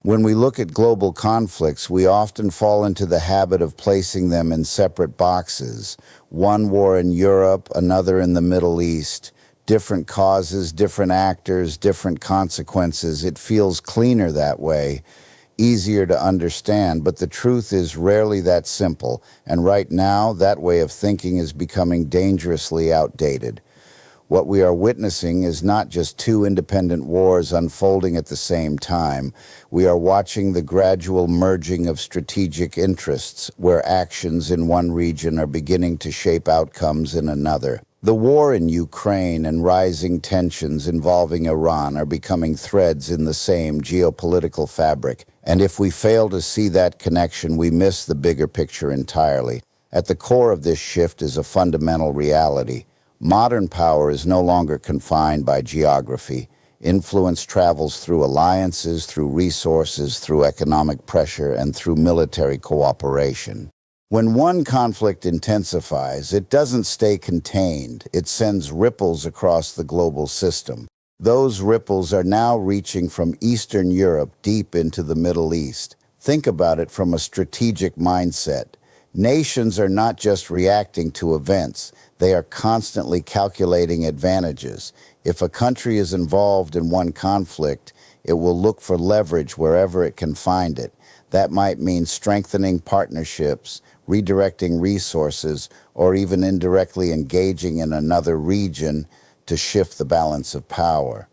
When we look at global conflicts, we often fall into the habit of placing them in separate boxes. One war in Europe, another in the Middle East. Different causes, different actors, different consequences. It feels cleaner that way, easier to understand, but the truth is rarely that simple. And right now, that way of thinking is becoming dangerously outdated. What we are witnessing is not just two independent wars unfolding at the same time. We are watching the gradual merging of strategic interests, where actions in one region are beginning to shape outcomes in another. The war in Ukraine and rising tensions involving Iran are becoming threads in the same geopolitical fabric. And if we fail to see that connection, we miss the bigger picture entirely. At the core of this shift is a fundamental reality. Modern power is no longer confined by geography. Influence travels through alliances, through resources, through economic pressure, and through military cooperation. When one conflict intensifies, it doesn't stay contained. It sends ripples across the global system. Those ripples are now reaching from Eastern Europe deep into the Middle East. Think about it from a strategic mindset. Nations are not just reacting to events, they are constantly calculating advantages. If a country is involved in one conflict, it will look for leverage wherever it can find it. That might mean strengthening partnerships, redirecting resources, or even indirectly engaging in another region to shift the balance of power.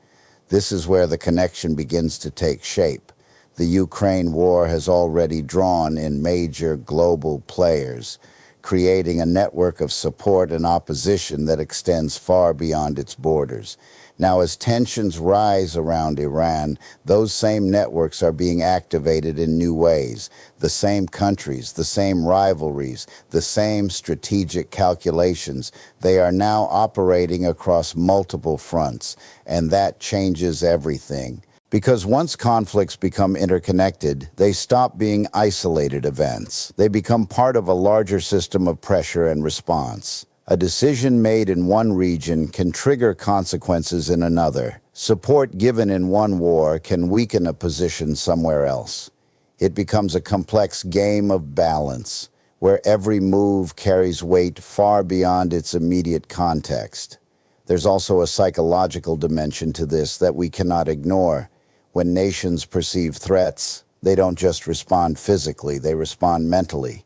This is where the connection begins to take shape. The Ukraine war has already drawn in major global players, creating a network of support and opposition that extends far beyond its borders. Now, as tensions rise around Iran, those same networks are being activated in new ways. The same countries, the same rivalries, the same strategic calculations, they are now operating across multiple fronts, and that changes everything. Because once conflicts become interconnected, they stop being isolated events. They become part of a larger system of pressure and response. A decision made in one region can trigger consequences in another. Support given in one war can weaken a position somewhere else. It becomes a complex game of balance, where every move carries weight far beyond its immediate context. There's also a psychological dimension to this that we cannot ignore. When nations perceive threats, they don't just respond physically, they respond mentally.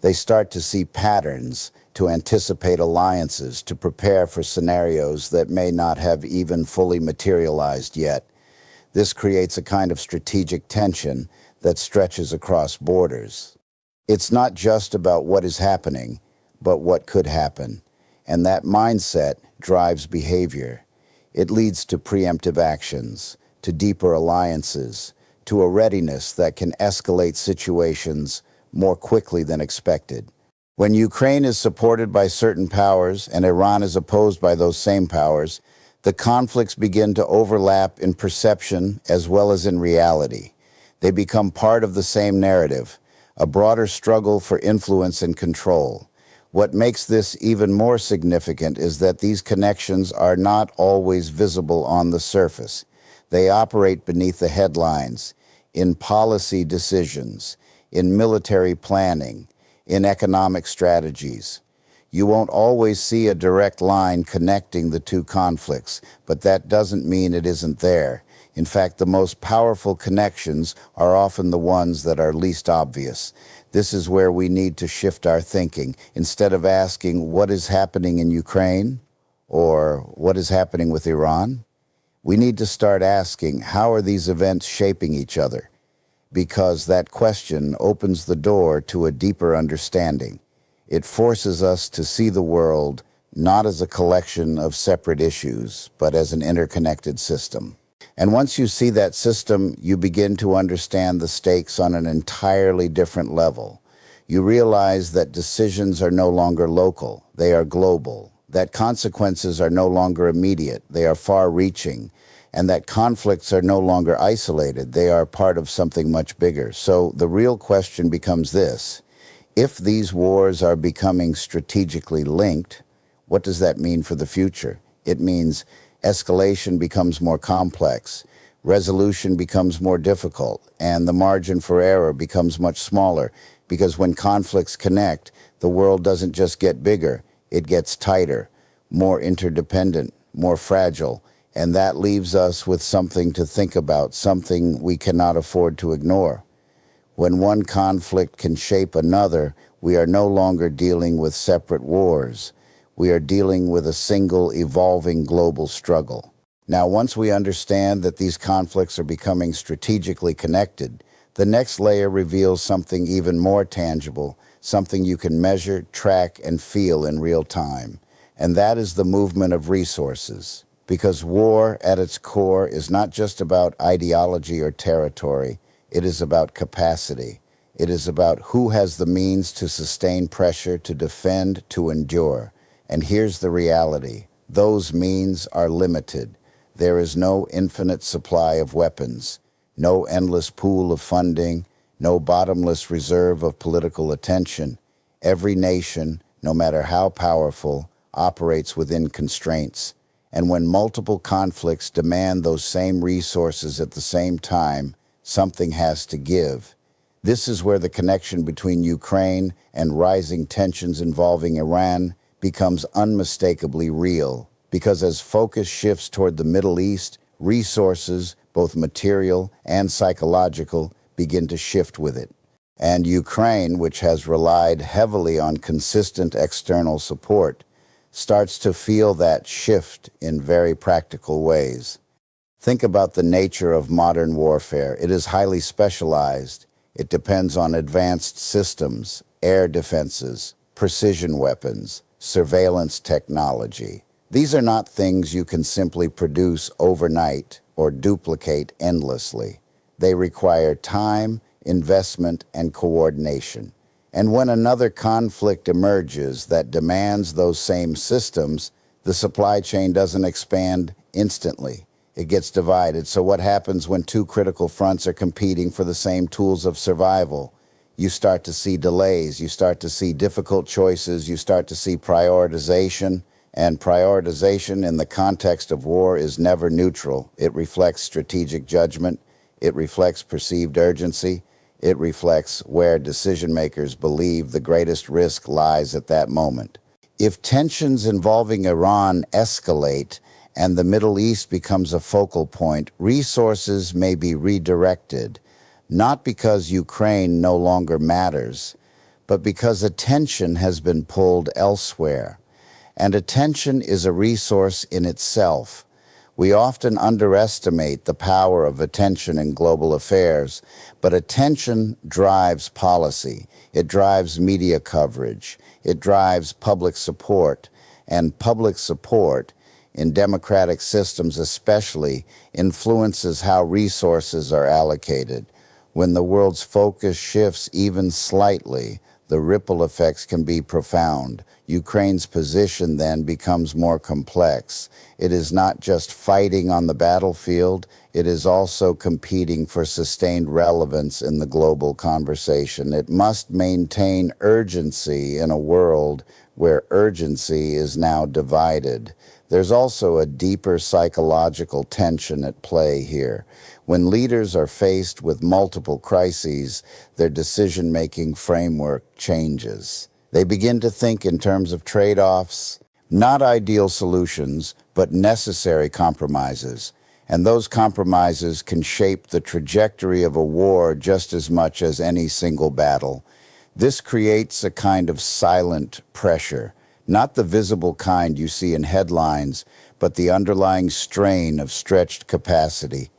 They start to see patterns, to anticipate alliances, to prepare for scenarios that may not have even fully materialized yet. This creates a kind of strategic tension that stretches across borders. It's not just about what is happening, but what could happen. And that mindset drives behavior. It leads to preemptive actions, to deeper alliances, to a readiness that can escalate situations more quickly than expected. When Ukraine is supported by certain powers and Iran is opposed by those same powers, the conflicts begin to overlap in perception as well as in reality. They become part of the same narrative, a broader struggle for influence and control. What makes this even more significant is that these connections are not always visible on the surface. They operate beneath the headlines, in policy decisions, in military planning, in economic strategies. You won't always see a direct line connecting the two conflicts, but that doesn't mean it isn't there. In fact, the most powerful connections are often the ones that are least obvious. This is where we need to shift our thinking. Instead of asking, what is happening in Ukraine? Or what is happening with Iran? We need to start asking, how are these events shaping each other? Because that question opens the door to a deeper understanding. It forces us to see the world not as a collection of separate issues, but as an interconnected system. And once you see that system, you begin to understand the stakes on an entirely different level. You realize that decisions are no longer local, they are global, that consequences are no longer immediate, they are far-reaching, and that conflicts are no longer isolated, they are part of something much bigger. So the real question becomes this: if these wars are becoming strategically linked, what does that mean for the future? It means escalation becomes more complex. Resolution becomes more difficult, and the margin for error becomes much smaller, because when conflicts connect, the world doesn't just get bigger, it gets tighter, more interdependent, more fragile, and that leaves us with something to think about, something we cannot afford to ignore. When one conflict can shape another, we are no longer dealing with separate wars. We are dealing with a single evolving global struggle. Now, once we understand that these conflicts are becoming strategically connected, the next layer reveals something even more tangible, something you can measure, track, and feel in real time. And that is the movement of resources. Because war, at its core, is not just about ideology or territory. It is about capacity. It is about who has the means to sustain pressure, to defend, to endure. And here's the reality. Those means are limited. There is no infinite supply of weapons, no endless pool of funding, no bottomless reserve of political attention. Every nation, no matter how powerful, operates within constraints. And when multiple conflicts demand those same resources at the same time, something has to give. This is where the connection between Ukraine and rising tensions involving Iran becomes unmistakably real. Because as focus shifts toward the Middle East, resources, both material and psychological, begin to shift with it. And Ukraine, which has relied heavily on consistent external support, starts to feel that shift in very practical ways. Think about the nature of modern warfare. It is highly specialized. It depends on advanced systems, air defenses, precision weapons, surveillance technology. These are not things you can simply produce overnight or duplicate endlessly. They require time, investment, and coordination. And when another conflict emerges that demands those same systems, the supply chain doesn't expand instantly. It gets divided. So what happens when two critical fronts are competing for the same tools of survival? You start to see delays, you start to see difficult choices, you start to see prioritization. And prioritization in the context of war is never neutral. It reflects strategic judgment. It reflects perceived urgency. It reflects where decision makers believe the greatest risk lies at that moment. If tensions involving Iran escalate and the Middle East becomes a focal point, resources may be redirected, not because Ukraine no longer matters, but because attention has been pulled elsewhere. And attention is a resource in itself. We often underestimate the power of attention in global affairs, but attention drives policy. It drives media coverage. It drives public support. And public support, in democratic systems especially, influences how resources are allocated. When the world's focus shifts even slightly, the ripple effects can be profound. Ukraine's position then becomes more complex. It is not just fighting on the battlefield, it is also competing for sustained relevance in the global conversation. It must maintain urgency in a world where urgency is now divided. There's also a deeper psychological tension at play here. When leaders are faced with multiple crises, their decision-making framework changes. They begin to think in terms of trade-offs, not ideal solutions, but necessary compromises. And those compromises can shape the trajectory of a war just as much as any single battle. This creates a kind of silent pressure, not the visible kind you see in headlines, but the underlying strain of stretched capacity.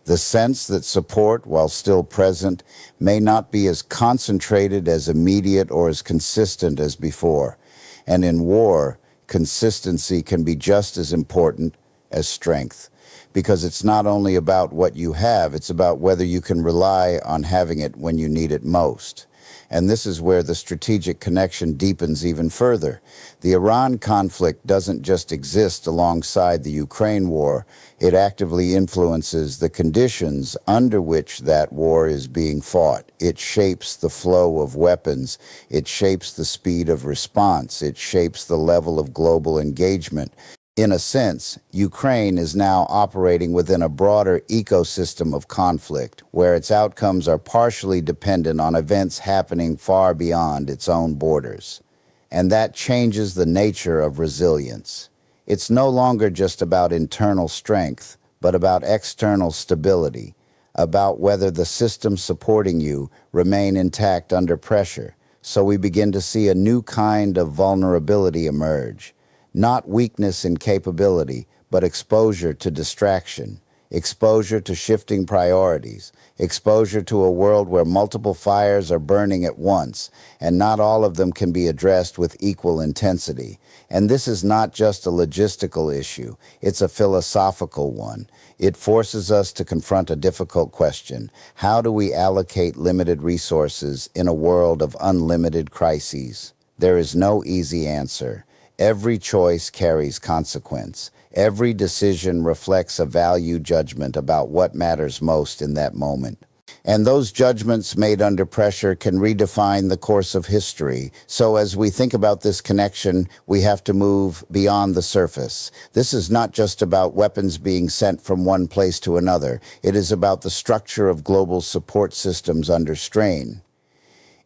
The sense that support, while still present, may not be as concentrated, as immediate, or as consistent as before. And in war, consistency can be just as important as strength, because it's not only about what you have, it's about whether you can rely on having it when you need it most. And this is where the strategic connection deepens even further. The Iran conflict doesn't just exist alongside the Ukraine war. It actively influences the conditions under which that war is being fought. It shapes the flow of weapons. It shapes the speed of response. It shapes the level of global engagement. In a sense, Ukraine is now operating within a broader ecosystem of conflict, where its outcomes are partially dependent on events happening far beyond its own borders. And that changes the nature of resilience. It's no longer just about internal strength, but about external stability, about whether the systems supporting you remain intact under pressure. So we begin to see a new kind of vulnerability emerge. Not weakness in capability, but exposure to distraction, exposure to shifting priorities, exposure to a world where multiple fires are burning at once, and not all of them can be addressed with equal intensity. And this is not just a logistical issue, it's a philosophical one. It forces us to confront a difficult question. How do we allocate limited resources in a world of unlimited crises? There is no easy answer. Every choice carries consequence. Every decision reflects a value judgment about what matters most in that moment. And those judgments made under pressure can redefine the course of history. So as we think about this connection, we have to move beyond the surface. This is not just about weapons being sent from one place to another. It is about the structure of global support systems under strain.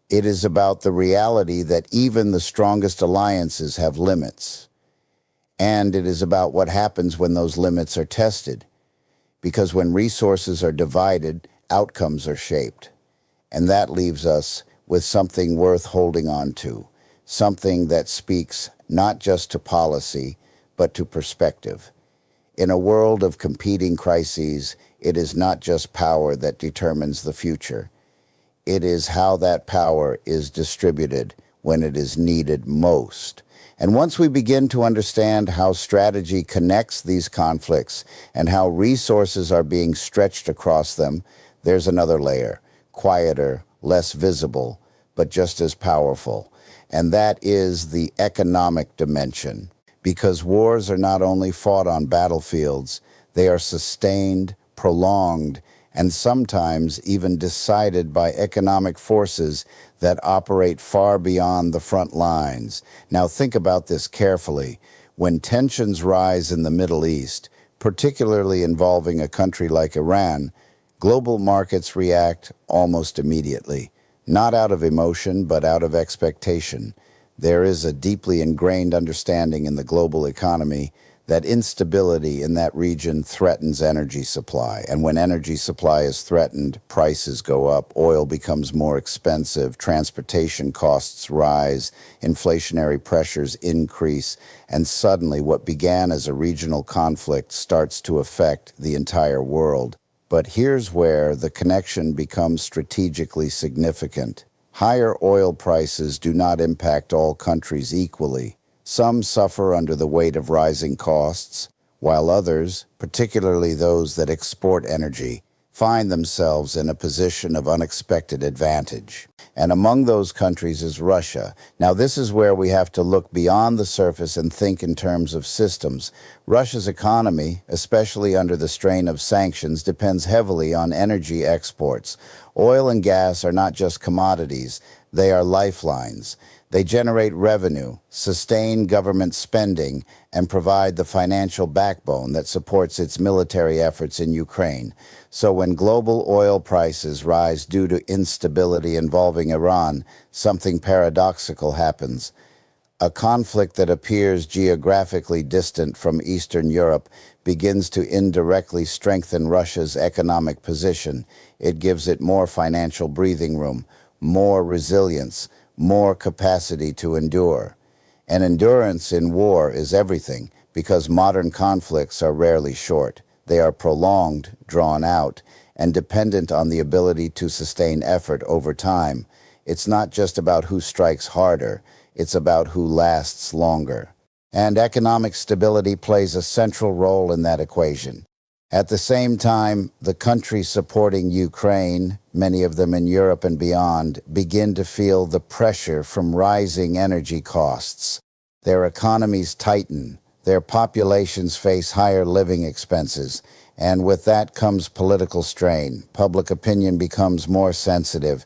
It is about the reality that even the strongest alliances have limits. And it is about what happens when those limits are tested. Because when resources are divided, outcomes are shaped. And that leaves us with something worth holding on to, something that speaks not just to policy, but to perspective. In a world of competing crises, it is not just power that determines the future. It is how that power is distributed when it is needed most. And once we begin to understand how strategy connects these conflicts and how resources are being stretched across them, there's another layer, quieter, less visible, but just as powerful. And that is the economic dimension. Because wars are not only fought on battlefields, they are sustained, prolonged, and sometimes even decided by economic forces that operate far beyond the front lines. Now think about this carefully. When tensions rise in the Middle East, particularly involving a country like Iran, global markets react almost immediately, not out of emotion, but out of expectation. There is a deeply ingrained understanding in the global economy that instability in that region threatens energy supply. And when energy supply is threatened, prices go up, oil becomes more expensive, transportation costs rise, inflationary pressures increase, and suddenly what began as a regional conflict starts to affect the entire world. But here's where the connection becomes strategically significant. Higher oil prices do not impact all countries equally. Some suffer under the weight of rising costs, while others, particularly those that export energy, find themselves in a position of unexpected advantage. And among those countries is Russia. Now, this is where we have to look beyond the surface and think in terms of systems. Russia's economy, especially under the strain of sanctions, depends heavily on energy exports. Oil and gas are not just commodities, they are lifelines. They generate revenue, sustain government spending, and provide the financial backbone that supports its military efforts in Ukraine. So when global oil prices rise due to instability involving Iran, something paradoxical happens. A conflict that appears geographically distant from Eastern Europe begins to indirectly strengthen Russia's economic position. It gives it more financial breathing room, more resilience, more capacity to endure. And endurance in war is everything, because modern conflicts are rarely short. They are prolonged, drawn out, and dependent on the ability to sustain effort over time. It's not just about who strikes harder, it's about who lasts longer. And economic stability plays a central role in that equation. At the same time, the countries supporting Ukraine, many of them in Europe and beyond, begin to feel the pressure from rising energy costs. Their economies tighten, their populations face higher living expenses, and with that comes political strain. Public opinion becomes more sensitive.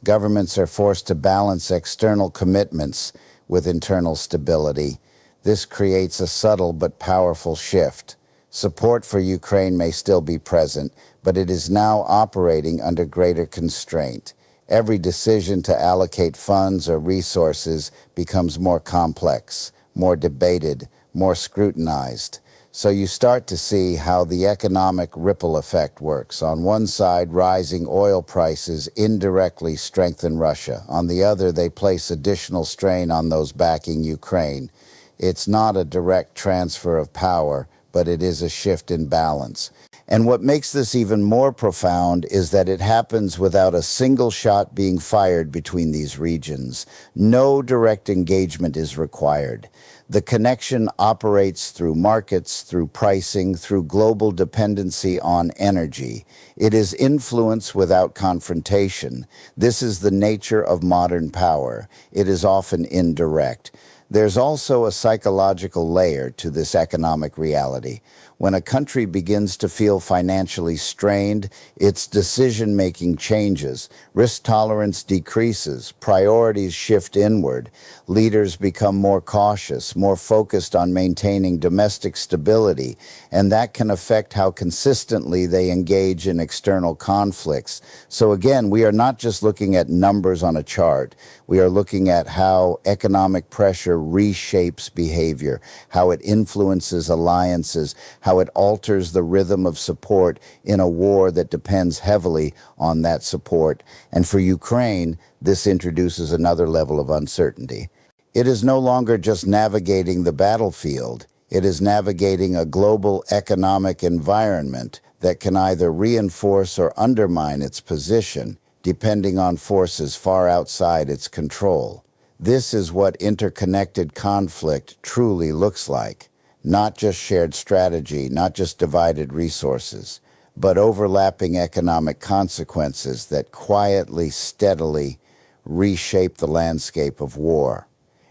Governments are forced to balance external commitments with internal stability. This creates a subtle but powerful shift. Support for Ukraine may still be present, but it is now operating under greater constraint. Every decision to allocate funds or resources becomes more complex, more debated, more scrutinized. So you start to see how the economic ripple effect works. On one side, rising oil prices indirectly strengthen Russia. On the other, they place additional strain on those backing Ukraine. It's not a direct transfer of power, but it is a shift in balance. And what makes this even more profound is that it happens without a single shot being fired between these regions. No direct engagement is required. The connection operates through markets, through pricing, through global dependency on energy. It is influence without confrontation. This is the nature of modern power. It is often indirect. There's also a psychological layer to this economic reality. When a country begins to feel financially strained, its decision-making changes, risk tolerance decreases, priorities shift inward, leaders become more cautious, more focused on maintaining domestic stability, and that can affect how consistently they engage in external conflicts. So again, we are not just looking at numbers on a chart. We are looking at how economic pressure reshapes behavior, how it influences alliances, how it alters the rhythm of support in a war that depends heavily on that support. And for Ukraine, this introduces another level of uncertainty. It is no longer just navigating the battlefield. It is navigating a global economic environment that can either reinforce or undermine its position, depending on forces far outside its control. This is what interconnected conflict truly looks like. Not just shared strategy, not just divided resources, but overlapping economic consequences that quietly, steadily reshape the landscape of war.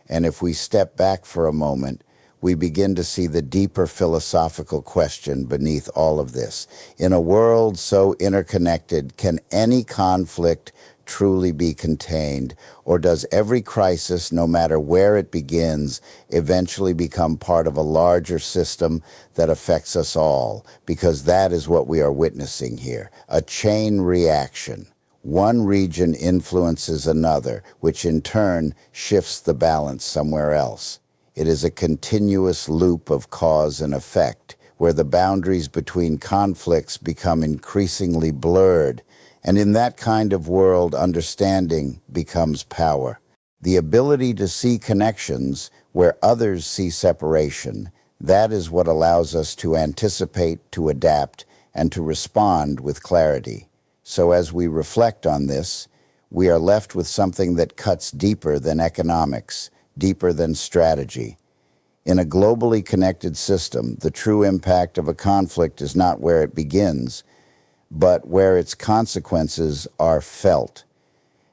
And if we step back for a moment, we begin to see the deeper philosophical question beneath all of this. In a world so interconnected, can any conflict truly be contained, or does every crisis, no matter where it begins, eventually become part of a larger system that affects us all? Because that is what we are witnessing here, a chain reaction. One region influences another, which in turn shifts the balance somewhere else. It is a continuous loop of cause and effect, where the boundaries between conflicts become increasingly blurred. And in that kind of world, understanding becomes power. The ability to see connections where others see separation, that is what allows us to anticipate, to adapt, and to respond with clarity. So as we reflect on this, we are left with something that cuts deeper than economics, deeper than strategy. In a globally connected system, the true impact of a conflict is not where it begins, but where its consequences are felt.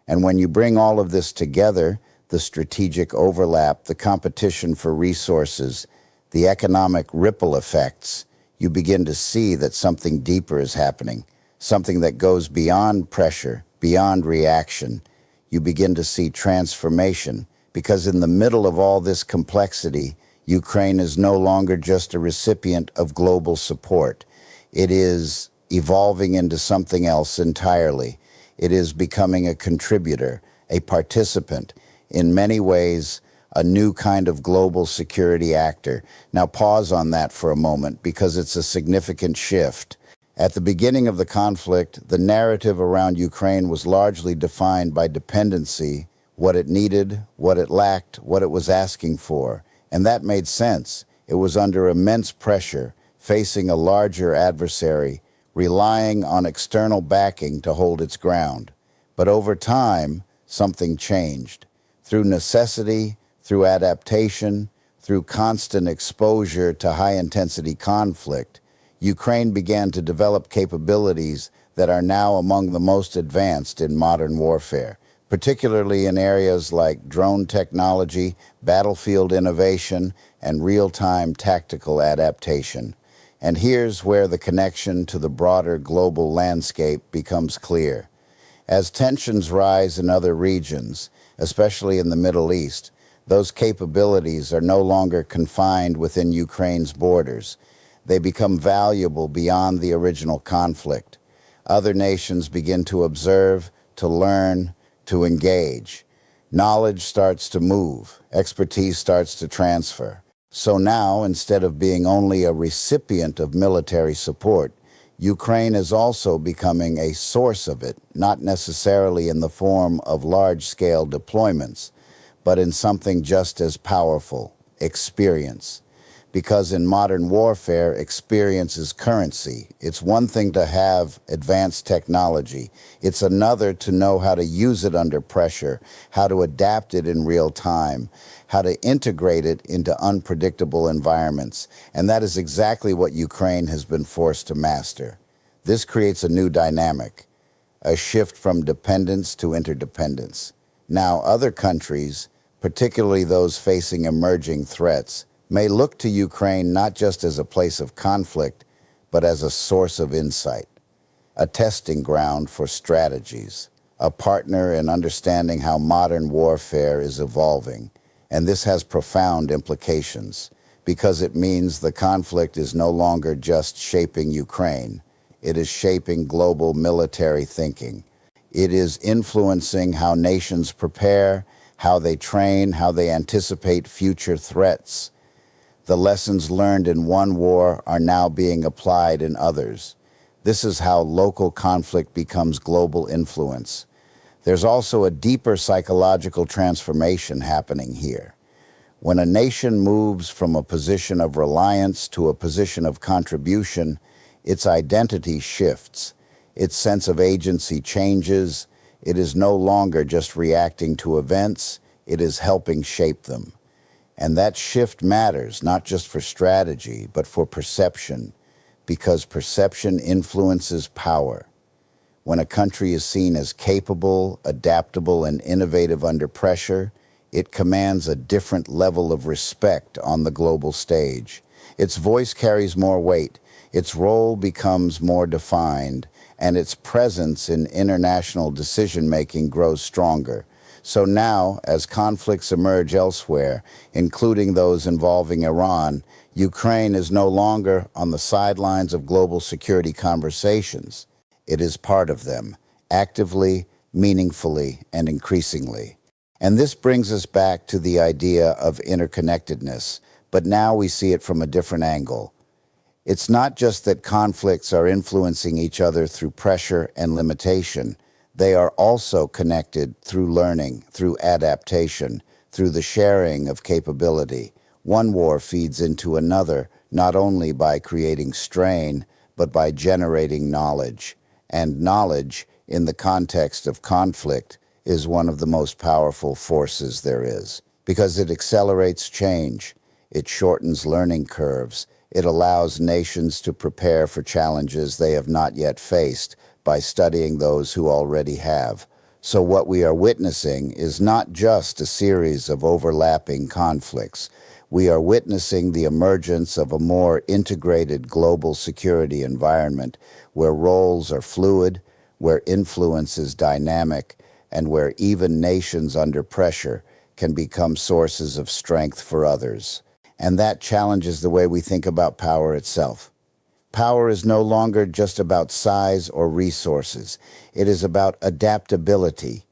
And when you bring all of this together, the strategic overlap, the competition for resources, the economic ripple effects, you begin to see that something deeper is happening, something that goes beyond pressure, beyond reaction. You begin to see transformation, because in the middle of all this complexity, Ukraine is no longer just a recipient of global support. It is evolving into something else entirely. It is becoming a contributor, a participant, in many ways, a new kind of global security actor. Now pause on that for a moment, because it's a significant shift. At the beginning of the conflict, the narrative around Ukraine was largely defined by dependency, what it needed, what it lacked, what it was asking for. And that made sense. It was under immense pressure, facing a larger adversary, relying on external backing to hold its ground. But over time, something changed. Through necessity, through adaptation, through constant exposure to high-intensity conflict, Ukraine began to develop capabilities that are now among the most advanced in modern warfare, particularly in areas like drone technology, battlefield innovation, and real-time tactical adaptation. And here's where the connection to the broader global landscape becomes clear. As tensions rise in other regions, especially in the Middle East, Those capabilities are no longer confined within Ukraine's borders. They become valuable beyond the original conflict. Other nations begin to observe, to learn, to engage. Knowledge starts to move, expertise starts to transfer. So now, instead of being only a recipient of military support, Ukraine is also becoming a source of it, not necessarily in the form of large-scale deployments, but in something just as powerful, experience. Because in modern warfare, experience is currency. It's one thing to have advanced technology. It's another to know how to use it under pressure, how to adapt it in real time, how to integrate it into unpredictable environments. And that is exactly what Ukraine has been forced to master. This creates a new dynamic, a shift from dependence to interdependence. Now, other countries, particularly those facing emerging threats, may look to Ukraine not just as a place of conflict, but as a source of insight, a testing ground for strategies, a partner in understanding how modern warfare is evolving. And this has profound implications, because it means the conflict is no longer just shaping Ukraine. It is shaping global military thinking. It is influencing how nations prepare, how they train, how they anticipate future threats. The lessons learned in one war are now being applied in others. This is how local conflict becomes global influence. There's also a deeper psychological transformation happening here. When a nation moves from a position of reliance to a position of contribution, its identity shifts. Its sense of agency changes. It is no longer just reacting to events, it is helping shape them. And that shift matters, not just for strategy, but for perception, because perception influences power. When a country is seen as capable, adaptable, and innovative under pressure, it commands a different level of respect on the global stage. Its voice carries more weight, its role becomes more defined, and its presence in international decision-making grows stronger. So now, as conflicts emerge elsewhere, including those involving Iran, Ukraine is no longer on the sidelines of global security conversations. It is part of them, actively, meaningfully, and increasingly. And this brings us back to the idea of interconnectedness, but now we see it from a different angle. It's not just that conflicts are influencing each other through pressure and limitation. They are also connected through learning, through adaptation, through the sharing of capability. One war feeds into another, not only by creating strain, but by generating knowledge. And knowledge, in the context of conflict, is one of the most powerful forces there is, because it accelerates change, it shortens learning curves, it allows nations to prepare for challenges they have not yet faced by studying those who already have. So what we are witnessing is not just a series of overlapping conflicts. We are witnessing the emergence of a more integrated global security environment where roles are fluid, where influence is dynamic, and where even nations under pressure can become sources of strength for others. And that challenges the way we think about power itself. Power is no longer just about size or resources. It is about adaptability.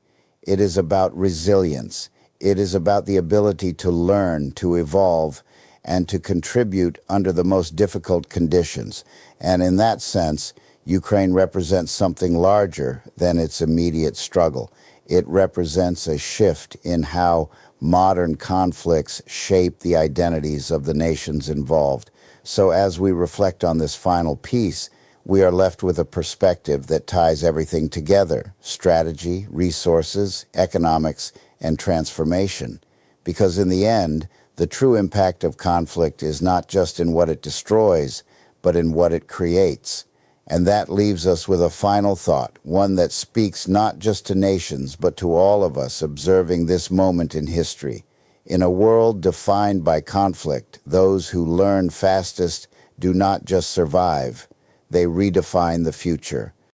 It is about resilience. It is about the ability to learn, to evolve, and to contribute under the most difficult conditions. And in that sense, Ukraine represents something larger than its immediate struggle. It represents a shift in how modern conflicts shape the identities of the nations involved. So as we reflect on this final piece, we are left with a perspective that ties everything together: strategy, resources, economics, and transformation. Because in the end, the true impact of conflict is not just in what it destroys, but in what it creates. And that leaves us with a final thought, one that speaks not just to nations, but to all of us observing this moment in history. In a world defined by conflict, those who learn fastest do not just survive, they redefine the future.